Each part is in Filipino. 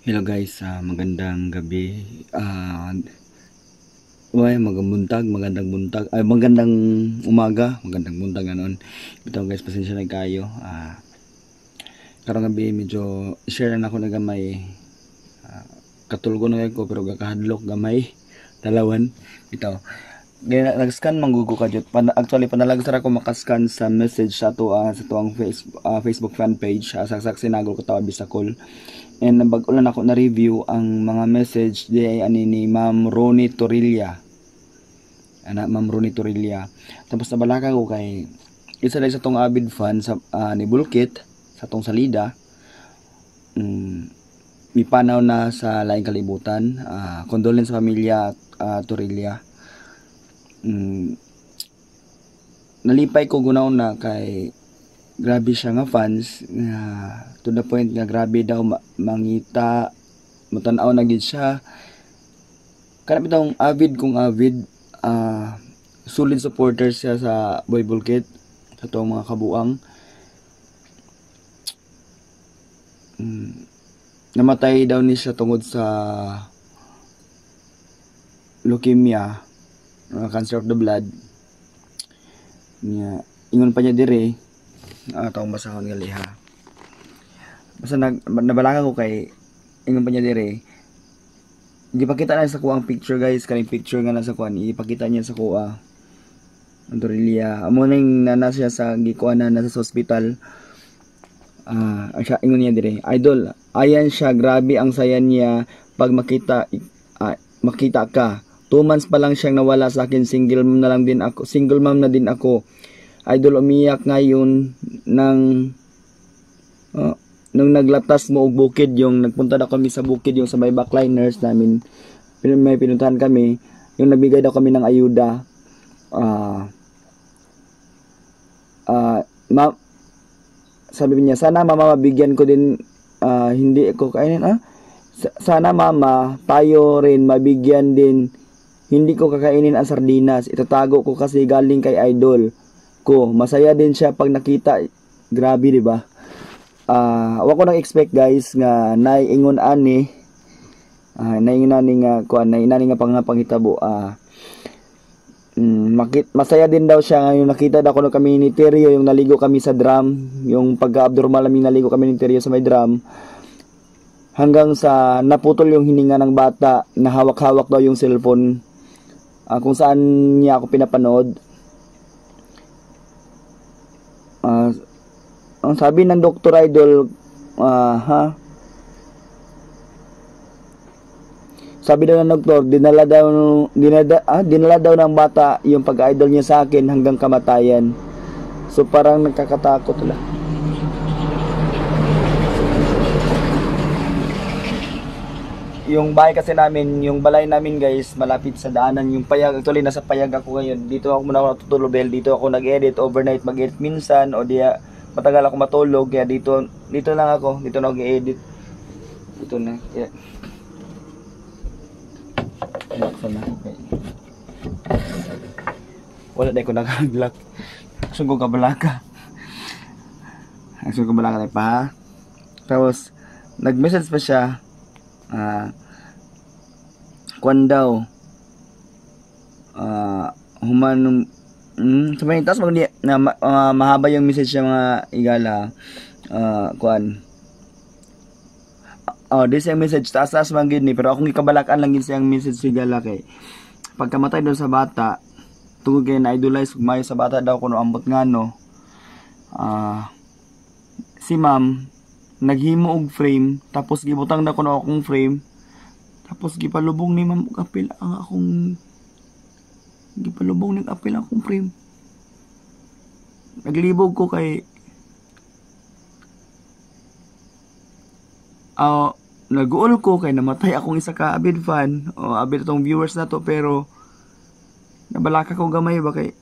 Hello guys, magandang gabi. Magandang buntag, ay magandang umaga, magandang buntag ganon. Bitaw guys, pasensya na kayo. Karong gabi medyo share na ako na gamay. Katulgo na ko pero gakahadlok gamay. Dalawan. Bitaw. Nag-scan manggugo ka jud. Actually panalagsa ako makascan sa message sa to sa tuang Facebook fan page. Saksak sinagol ko tawa bisa call. And nabag-ulan ako na review ang mga message di ani ni Ma'am Ronnie Torilla. Ma'am Ronnie Torilla. Tapos nabalaka ko kay isa lang sa tong avid fan sa ni Bulkit sa tong salida. Mipanaw na sa laing kalibutan. Condolence sa pamilya Torilla. Nalipay ko gunaw na kay grabe siya nga fans to the point nga grabe daw mangita matanaw na gid siya kanang bitong avid solid supporters siya sa Boy Bulkit sa tong mga kabuang. Namatay daw ni siya tungod sa leukemia, cancer of the blood niya. Ingon pa niya dire taong basahon nga liha. Basta nabalaka ko kay ingon pa niya dire. Gipakita na sa kuha ang picture guys, kaning picture nga nasa kuha ipakita niya sa kuha. Andorilia, amo ning nana siya sa gikuanan na sa hospital. Siya ingon niya dire, idol, ayan siya, grabe ang saya niya pag makita ka. 2 months pa lang siyang nawala sa akin, single mom na din ako. Idol, umiyak ngayon nung naglatas mo og bukid, yung nagpunta na kami sa bukid, yung sa may backliners namin, may pinuntahan kami, yung nabigay daw kami ng ayuda. Sabi niya, sana mama mabigyan ko din, hindi ko kainin, sana mama tayo rin mabigyan din, hindi ko kakainin ang sardinas, itatago ko kasi galing kay idol ko. Masaya din siya pag nakita. Grabe, di ba? Wa ko nang expect guys nga naiingon ani. Naingon ani nga kuan, nainani nga pangitabo. Masaya din daw siya ngayon nakita daw ko kami ni Terrio, yung naligo kami sa drum, yung pagka-abnormal namin naligo kami ni Terrio sa may drum. Hanggang sa naputol yung hininga ng bata, na hawak-hawak daw yung cellphone. Kung saan niya ako pinapanood. Ang sabi ng Dr. Idol, sabi daw ng doktor, dinala daw ng bata yung pag-idol niya sa akin hanggang kamatayan. So parang nagkakatakot lang. Yung bahay kasi namin, yung balay namin guys, malapit sa daanan, yung payag. Actually nasa payag ako ngayon. Dito ako muna natutulog dahil dito ako nag-edit overnight, mag-edit minsan o diya matagal ako matulog, kaya dito lang ako, dito na ako i-edit. Dito na. Yeah. Wala dahil ko nag-vlog. Asun ko kabalaka tayo pa ha. Tapos nag-message pa siya, kuan daw, human sabi tas mahaba yung message sa mga igala. Kuan this yung message taas man gid ni, pero akong gikabalakan lang gid siyang message sa igala kay pagkamatay daw sa bata tungod kay na-idolize mayo sa bata daw kuno ambot ngano. Si ma'am naghimo og frame, tapos gibutang na kuno akong frame, tapos gipalubong ni ma'am og apil ang akong frame. Naglibog ko kay nag-uol ko kay namatay akong isa ka avid fan o avid tong viewers na to, pero nabalaka ko gamay ba kay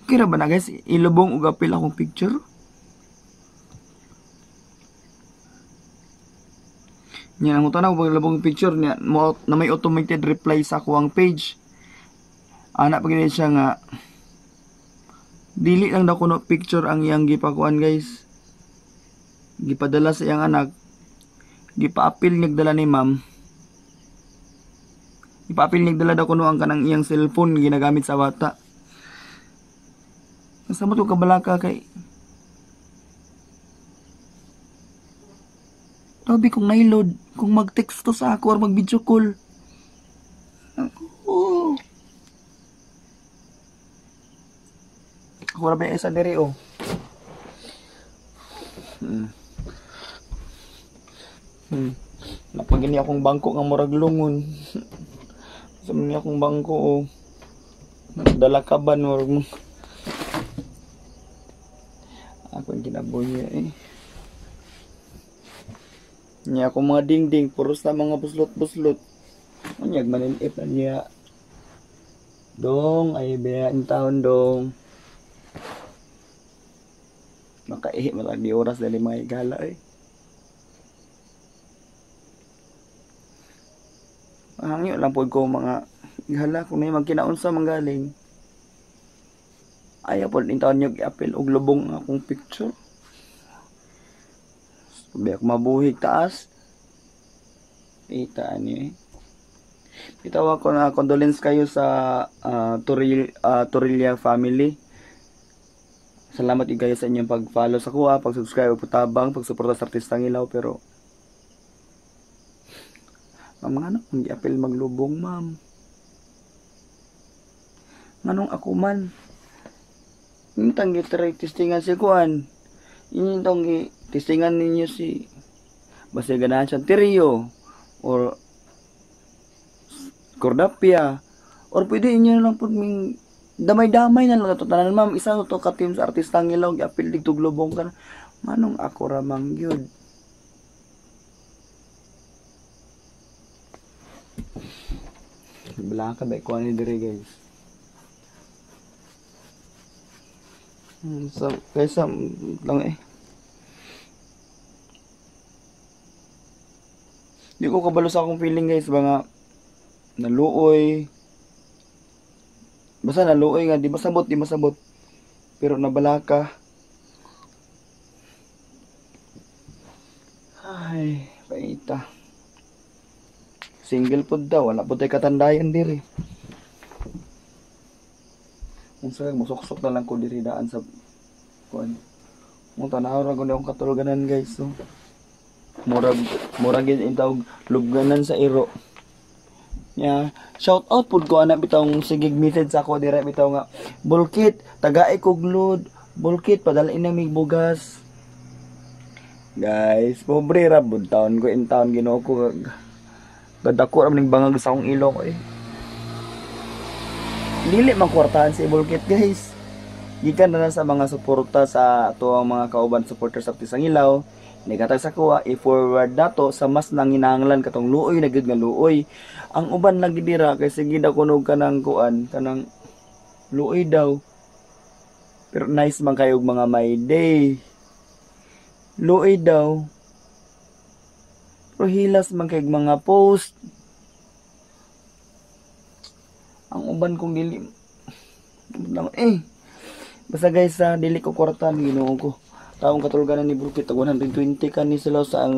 kira ba na guys ilubong og apil akong picture. Yan ang utana ko paglabong picture niya na may automated reply sa kuwang page. Anak pag siya nga dili lang daw kuno picture ang iyang gipakuan guys. Gipadala sa iyang anak Gipa-apil nagdala ni ma'am. Gipa-apil nagdala daw kuno ang kanang iyang cellphone ginagamit sa bata. Asa mo to kabalaka kay Sabi kong nailod kung mag-text to sa ako or mag-video call. Ako. Ako na ba yung isa diri oh. Napagini akong bangko nga murag lungon. Sabi niya akong bangko oh. Dala ka ba no? Ako yung kinabuhi eh. Niya akong mga dingding, puros na mga buslot-buslot. Manyag maninip na niya. Dong, ay bayaan taon dong. Makaihi malag di oras dali mga igala eh. Hangyo lang po ko mga igala kung may magkinaunsa manggaling. Ayaw po din taon nyo i-apil og lubong akong picture. Sabi ako mabuhig taas. Itaan niyo eh. Bitaw ako na condolence kayo sa Torilla family. Salamat kayo sa inyong pag-follow sa kuha, pag-subscribe, pagtabang, pag-suporta sa Artistang Ilaw. Pero ma'am nga no, hindi apel maglubong ma'am. Nganong ako man? Hintang gitry testingan si kuan. Hintang testingan ninyo si basta ganahan siya Tirio or Cordapia or pwede inyo lang po damay-damay na lang tanan ma'am isa to ka team sa Artistang Ilaw giapil dig tuglubong ka manong ako ra mang gyud Blanca ba ko ani dire guys so kaysa lang eh di ko kabalo sa akong feeling guys mga naluoy basta naluoy nga di masabot pero nabalaka ay paita single pod daw wala po tayo katandayan diri kung saan musuksok na lang ko diri daan sa kuan mo tanaw ra gud akong katulganan guys so murag gid intawag lubganan sa iro nya shout out pud ko ana bitong sigig message ako dire bitaw nga bulkit tagaay kog load bulkit padalin na mig bugas guys pobre ra bud taon ko in town Ginoo ko gadako ra ning bangag sa akong ilo ko eh dili man kwartahan si bulkit guys gikan na sa mga suporta sa tuwang mga kauban supporters sa Artistang Ilaw negatag sa kuha i-forward nato sa mas nanginahanglan katong luoy na gid nga luoy ang uban lang gidira kay sige daw kunog kanang kuan kanang luoy daw pero nice man kayo mga may day luoy daw pero hilas man kay mga post ang uban kong dili basta guys dili ko kwartahan Ginoo ko taong katulganan ni Bulkit 120 ka ni sila sa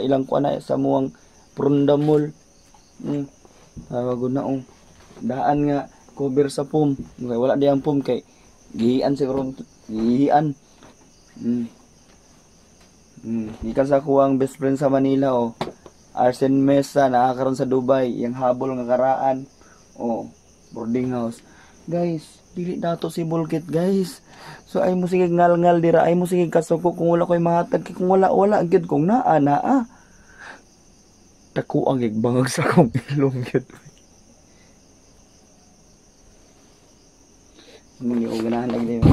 ilang kuana sa muang Prunda Mall tawag na daan nga cover sa pum kay wala di ang pum kay gihian siguro gihian gikan sa kuwang best friend sa Manila Arsen Mesa nakakaroon sa Dubai yung habol nga karaan boarding house guys dili dato si Bulkit guys so ay mo sige ngal-ngal dira ay mo sige kasuko kung wala koy mahatag kung wala gyud kung naa dako ang igbangag sa kong ilong gyud muni og ganahan lagi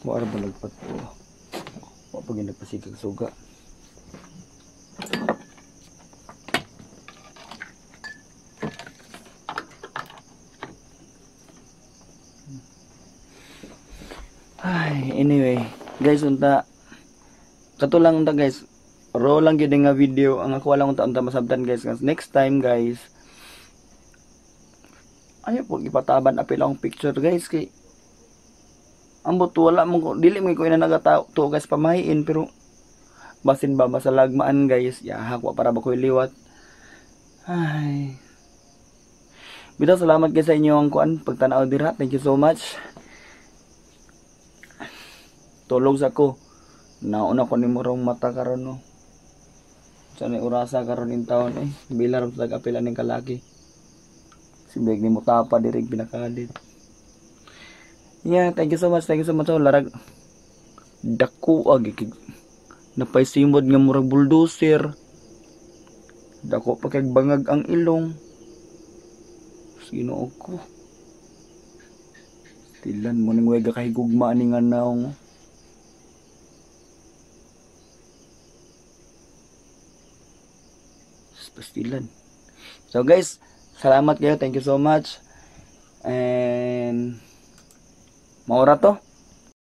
mo ara balagpat wa pag nagpasigag suga anyway guys unta kato lang unta guys raw lang gyud nga video ang ako lang unta masabtan guys next time guys ayo po ipataban apil akong picture guys kay ambot wala mo ko dili mo ko ina nagataw to guys pamahiin pero basin ba masalagmaan guys yahak wa para ba ko liwat ay bitaw salamat guys sa inyo ang kuan pagtanaw dira thank you so much tulog sa ko nauna ko ni murong mata karon no sanay urasa karon in taon bilar sa apila ning kalaki si beg ni mutapa dirig binakadit. Yeah, thank you so much larag dako agi napaisimod nga murag bulldozer dako pa kay bangag ang ilong Ginoo ko tilan mo ning wega kay gugma ni nga naong pastilan. So guys, salamat kayo, thank you so much and maura to